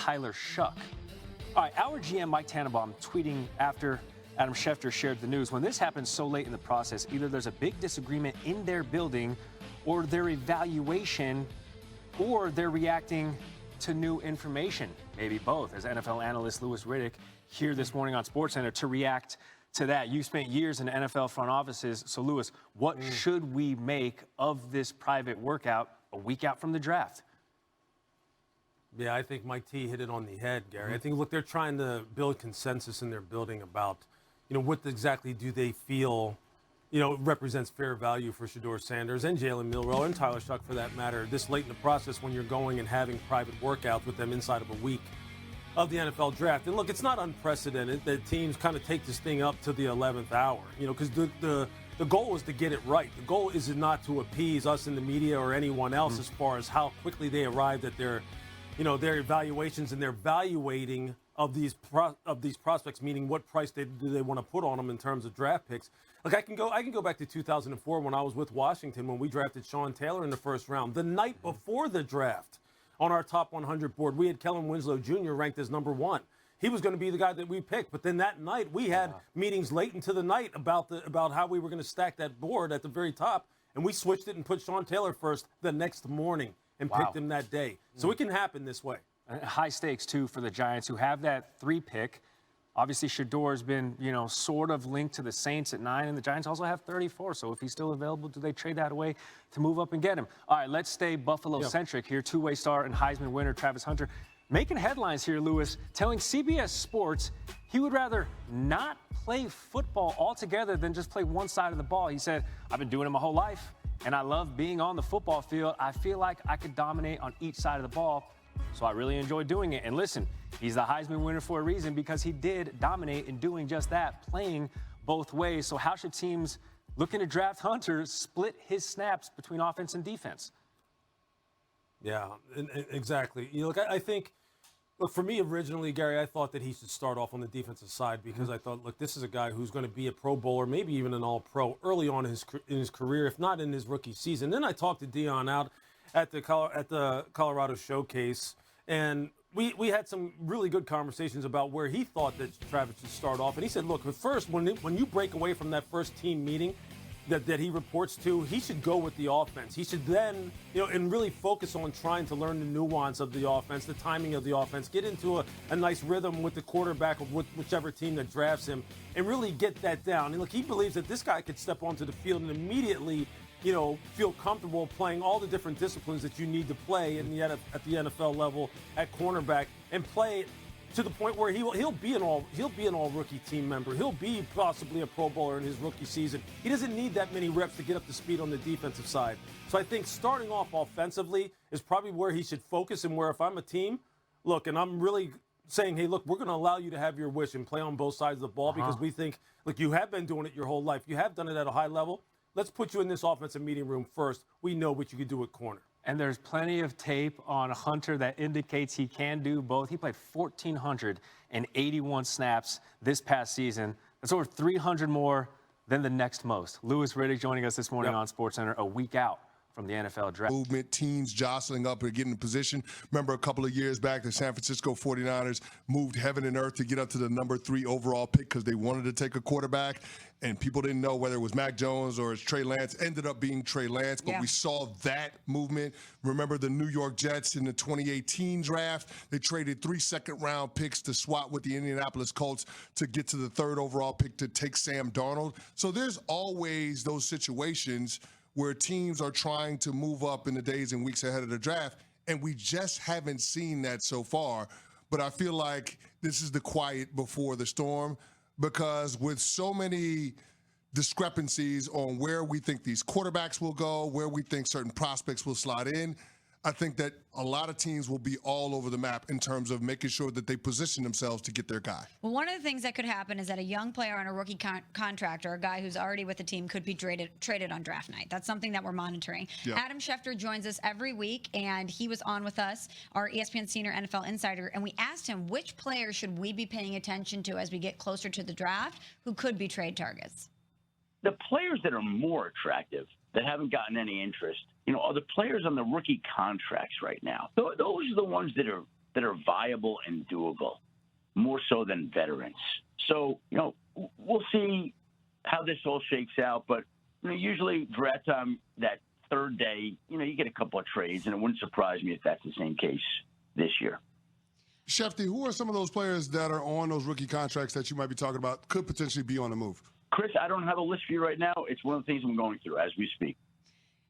Tyler Shuck. All right, our GM, Mike Tannenbaum, tweeting after Adam Schefter shared the news. When this happens so late in the process, either there's a big disagreement in their building or their evaluation, or they're reacting to new information, maybe both, as NFL analyst Louis Riddick here this morning on SportsCenter to react to that. You spent years in NFL front offices. So, Louis, what should we make of this private workout a week out from the draft? Yeah, I think Mike T hit it on the head, Gary. I think, look, they're trying to build consensus in their building about, what exactly do they feel, represents fair value for Shedeur Sanders and Jalen Milroe and Tyler Shuck, for that matter, this late in the process when you're going and having private workouts with them inside of a week of the NFL draft. And look, it's not unprecedented that teams kind of take this thing up to the 11th hour, because the goal is to get it right. The goal is not to appease us in the media or anyone else as far as how quickly they arrived at their evaluations and their evaluating of these prospects, meaning what price do they want to put on them in terms of draft picks. Look, I can go back to 2004 when I was with Washington when we drafted Sean Taylor in the first round. The night before the draft, on our top 100 board, we had Kellen Winslow Jr. ranked as number 1. He was going to be the guy that we picked. But then that night, we had meetings late into the night about how we were going to stack that board at the very top, and we switched it and put Sean Taylor first the next morning and picked him that day. So it can happen this way. High stakes, too, for the Giants, who have that 3 pick. Obviously, Shedeur has been, sort of linked to the Saints at 9, and the Giants also have 34. So if he's still available, do they trade that away to move up and get him? All right, let's stay Buffalo-centric here. Two-way star and Heisman winner Travis Hunter making headlines here, Louis, telling CBS Sports he would rather not play football altogether than just play one side of the ball. He said, I've been doing it my whole life, and I love being on the football field. I feel like I could dominate on each side of the ball, so I really enjoy doing it. And listen, he's the Heisman winner for a reason, because he did dominate in doing just that, playing both ways. So how should teams looking to draft Hunter split his snaps between offense and defense? Yeah, exactly. I think, look, for me originally, Gary, I thought that he should start off on the defensive side because I thought, look, this is a guy who's going to be a Pro Bowler, maybe even an All-Pro early on in his career, if not in his rookie season. Then I talked to Dion out at the Colorado Showcase, and we had some really good conversations about where he thought that Travis should start off. And he said, look, first, when you break away from that first team meeting that he reports to, he should go with the offense. He should then, and really focus on trying to learn the nuance of the offense, the timing of the offense, get into a nice rhythm with the quarterback of whichever team that drafts him, and really get that down. And look, he believes that this guy could step onto the field and immediately, feel comfortable playing all the different disciplines that you need to play at the NFL level at cornerback, and play to the point where he'll be an all rookie team member. He'll be possibly a Pro Bowler in his rookie season. He doesn't need that many reps to get up to speed on the defensive side. So I think starting off offensively is probably where he should focus, and where if I'm a team, look, and I'm really saying, hey, look, we're going to allow you to have your wish and play on both sides of the ball because we think, look, you have been doing it your whole life. You have done it at a high level. Let's put you in this offensive meeting room first. We know what you can do at corner. And there's plenty of tape on Hunter that indicates he can do both. He played 1,481 snaps this past season. That's over 300 more than the next most. Louis Riddick joining us this morning on SportsCenter, a week out from the NFL draft. Movement, teams jostling up and getting in position. Remember a couple of years back, the San Francisco 49ers moved heaven and earth to get up to the number 3 overall pick because they wanted to take a quarterback, and people didn't know whether it was Mac Jones or it's Trey Lance. Ended up being Trey Lance, but we saw that movement. Remember the New York Jets in the 2018 draft? They traded 3 second-round picks to swap with the Indianapolis Colts to get to the 3rd overall pick to take Sam Darnold. So there's always those situations where teams are trying to move up in the days and weeks ahead of the draft, and we just haven't seen that so far. But I feel like this is the quiet before the storm, because with so many discrepancies on where we think these quarterbacks will go, where we think certain prospects will slide in, I think that a lot of teams will be all over the map in terms of making sure that they position themselves to get their guy. Well, one of the things that could happen is that a young player on a rookie contract, or a guy who's already with the team, could be traded on draft night. That's something that we're monitoring. Yep. Adam Schefter joins us every week, and he was on with us, our ESPN Senior NFL Insider, and we asked him which players should we be paying attention to as we get closer to the draft who could be trade targets. The players that are more attractive, that haven't gotten any interest, are the players on the rookie contracts right now. Those are the ones that are that are viable and doable, more so than veterans. So, we'll see how this all shakes out. But usually draft time, that third day, you get a couple of trades, and it wouldn't surprise me if that's the same case this year. Schefter, who are some of those players that are on those rookie contracts that you might be talking about could potentially be on the move? Chris, I don't have a list for you right now. It's one of the things I'm going through as we speak.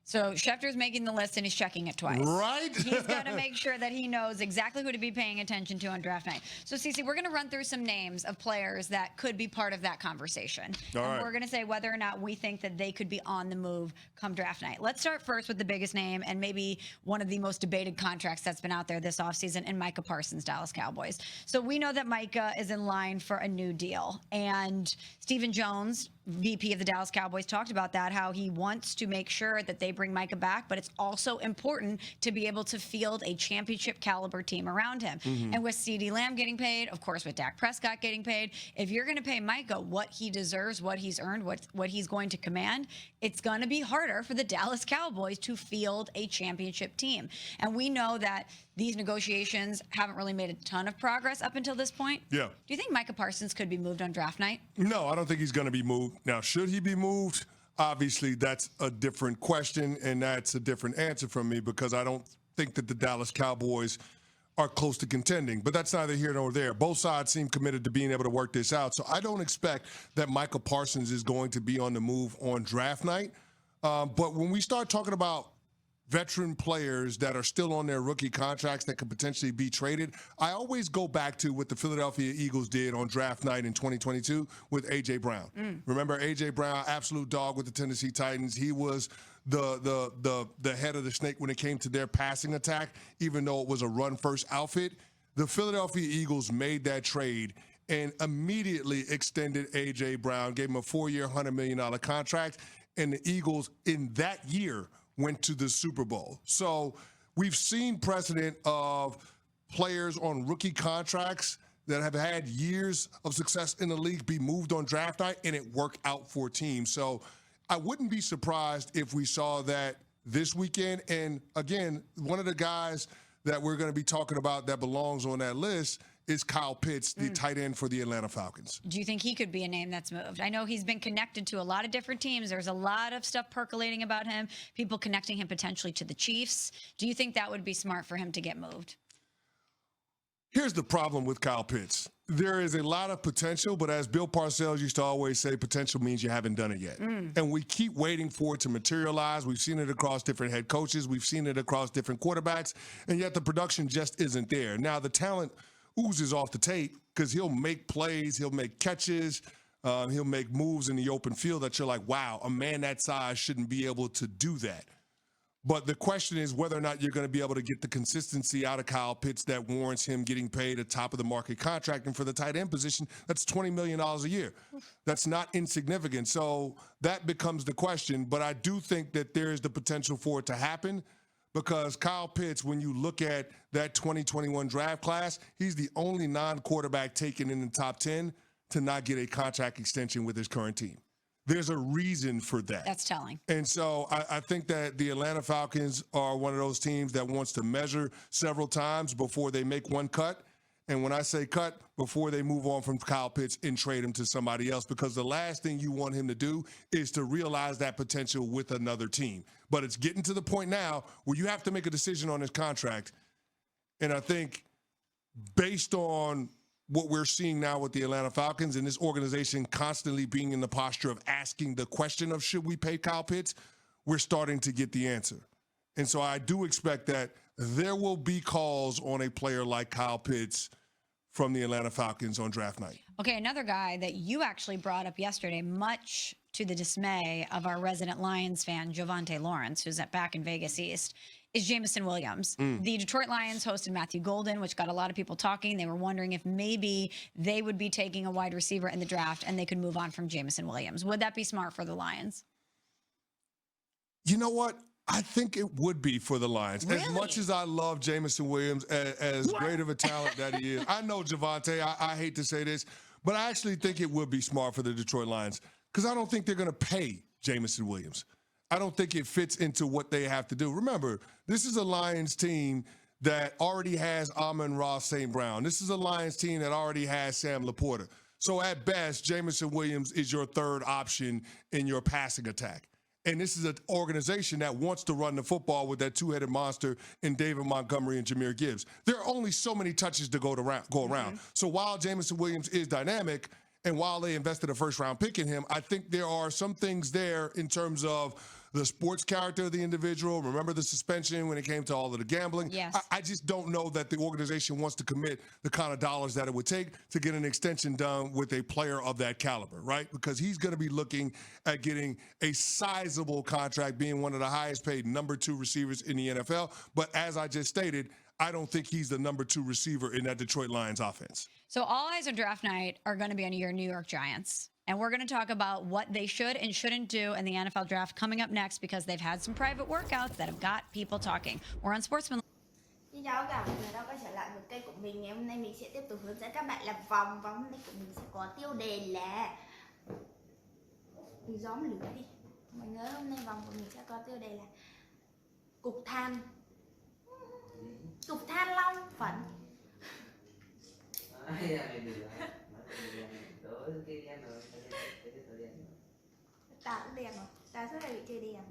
So Schefter's making the list and he's checking it twice. Right? He's got to make sure that he knows exactly who to be paying attention to on draft night. So, Cece, we're going to run through some names of players that could be part of that conversation. All and right. we're going to say whether or not we think that they could be on the move come draft night. Let's start first with the biggest name and maybe one of the most debated contracts that's been out there this offseason, and Micah Parsons, Dallas Cowboys. So we know that Micah is in line for a new deal. And Stephen Jones, VP of the Dallas Cowboys, talked about that, how he wants to make sure that they bring Micah back, but it's also important to be able to field a championship caliber team around him. And with CeeDee Lamb getting paid, of course, with Dak Prescott getting paid, if you're going to pay Micah what he deserves, what he's earned, what he's going to command, it's going to be harder for the Dallas Cowboys to field a championship team. And we know that these negotiations haven't really made a ton of progress up until this point. Yeah. Do you think Micah Parsons could be moved on draft night? No, I don't think he's going to be moved. Now, should he be moved? Obviously, that's a different question, and that's a different answer from me because I don't think that the Dallas Cowboys are close to contending. But that's neither here nor there. Both sides seem committed to being able to work this out. So I don't expect that Micah Parsons is going to be on the move on draft night. But when we start talking about veteran players that are still on their rookie contracts that could potentially be traded, I always go back to what the Philadelphia Eagles did on draft night in 2022 with A.J. Brown. Remember A.J. Brown, absolute dog with the Tennessee Titans. He was the head of the snake when it came to their passing attack, even though it was a run-first outfit. The Philadelphia Eagles made that trade and immediately extended A.J. Brown, gave him a 4-year, $100 million contract, and the Eagles in that year went to the Super Bowl. So we've seen precedent of players on rookie contracts that have had years of success in the league be moved on draft night and it work out for teams. So I wouldn't be surprised if we saw that this weekend. And again, one of the guys that we're going to be talking about that belongs on that list is Kyle Pitts, the tight end for the Atlanta Falcons. Do you think he could be a name that's moved? I know he's been connected to a lot of different teams. There's a lot of stuff percolating about him, people connecting him potentially to the Chiefs. Do you think that would be smart for him to get moved? Here's the problem with Kyle Pitts. There is a lot of potential, but as Bill Parcells used to always say, potential means you haven't done it yet. And we keep waiting for it to materialize. We've seen it across different head coaches. We've seen it across different quarterbacks, and yet the production just isn't there. Now, the talent oozes off the tape because he'll make plays, he'll make catches, he'll make moves in the open field that you're like, wow, a man that size shouldn't be able to do that. But the question is whether or not you're going to be able to get the consistency out of Kyle Pitts that warrants him getting paid a top of the market contract. And for the tight end position, that's $20 million a year. That's not insignificant. So that becomes the question. But I do think that there is the potential for it to happen because Kyle Pitts, when you look at that 2021 draft class, he's the only non-quarterback taken in the top 10 to not get a contract extension with his current team. There's a reason for that. That's telling. And so I think that the Atlanta Falcons are one of those teams that wants to measure several times before they make one cut. And when I say cut, before they move on from Kyle Pitts and trade him to somebody else, because the last thing you want him to do is to realize that potential with another team. But it's getting to the point now where you have to make a decision on his contract. And I think based on what we're seeing now with the Atlanta Falcons and this organization constantly being in the posture of asking the question of should we pay Kyle Pitts, we're starting to get the answer. And so I do expect that there will be calls on a player like Kyle Pitts from the Atlanta Falcons on draft night. Okay, another guy that you actually brought up yesterday, much to the dismay of our resident Lions fan, Javonte Lawrence, who's back in Vegas East, is Jameson Williams. The Detroit Lions hosted Matthew Golden, which got a lot of people talking. They were wondering if maybe they would be taking a wide receiver in the draft and they could move on from Jameson Williams. Would that be smart for the Lions? You know what? I think it would be for the Lions. Really? As much as I love Jameson Williams, as great of a talent that he is, I know Javonte, I hate to say this, but I actually think it would be smart for the Detroit Lions because I don't think they're going to pay Jameson Williams. I don't think it fits into what they have to do. Remember, this is a Lions team that already has Amon-Ra St. Brown. This is a Lions team that already has Sam Laporta. So at best, Jameson Williams is your third option in your passing attack. And this is an organization that wants to run the football with that two-headed monster in David Montgomery and Jahmyr Gibbs. There are only so many touches to go around. So while Jameson Williams is dynamic, and while they invested a first-round pick in him, I think there are some things there in terms of the sports character of the individual. Remember the suspension when it came to all of the gambling? Yes. I just don't know that the organization wants to commit the kind of dollars that it would take to get an extension done with a player of that caliber, right? Because he's going to be looking at getting a sizable contract, being one of the highest paid number 2 receivers in the NFL. But as I just stated, I don't think he's the number 2 receiver in that Detroit Lions offense. So all eyes on draft night are going to be on your New York Giants. And we're going to talk about what they should and shouldn't do in the NFL draft coming up next because they've had some private workouts that have got people talking. We're on Sportsman. Xin chào tất cả mọi người đã quay trở lại với kênh của mình. Ngày hôm nay mình sẽ tiếp tục hướng dẫn các bạn làm vòng. Vòng hôm nay của mình sẽ có tiêu đề là gió mà lửa đi. Mọi người hôm nay vòng của mình sẽ có tiêu đề là cục than long phấn. Ta cũng đèn rồi, ta suốt ngày bị chơi đèn.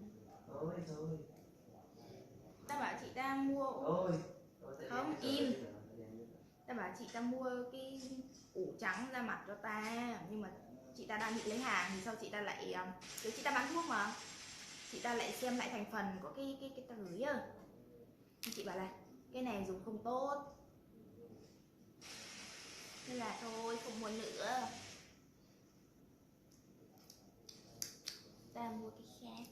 Ta bảo chị ta mua không im. Ta bảo chị ta mua cái ủ trắng ra mặt cho ta, nhưng mà chị ta đang định lấy hàng thì sau chị ta lại kiểu chị ta bán thuốc mà chị ta lại xem lại thành phần của cái ta gửi á, chị bảo là cái này dùng không tốt nên là thôi không muốn nữa, ta mua cái khác.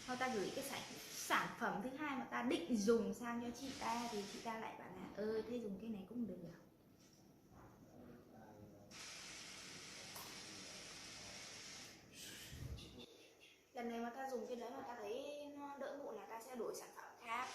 Sau ta gửi cái sản phẩm thứ hai mà ta định dùng sang cho chị ta thì chị ta lại bảo là thế dùng cái này cũng được. Lần này mà ta dùng cái đấy mà ta thấy nó đỡ mụn là ta sẽ đổi sản phẩm khác.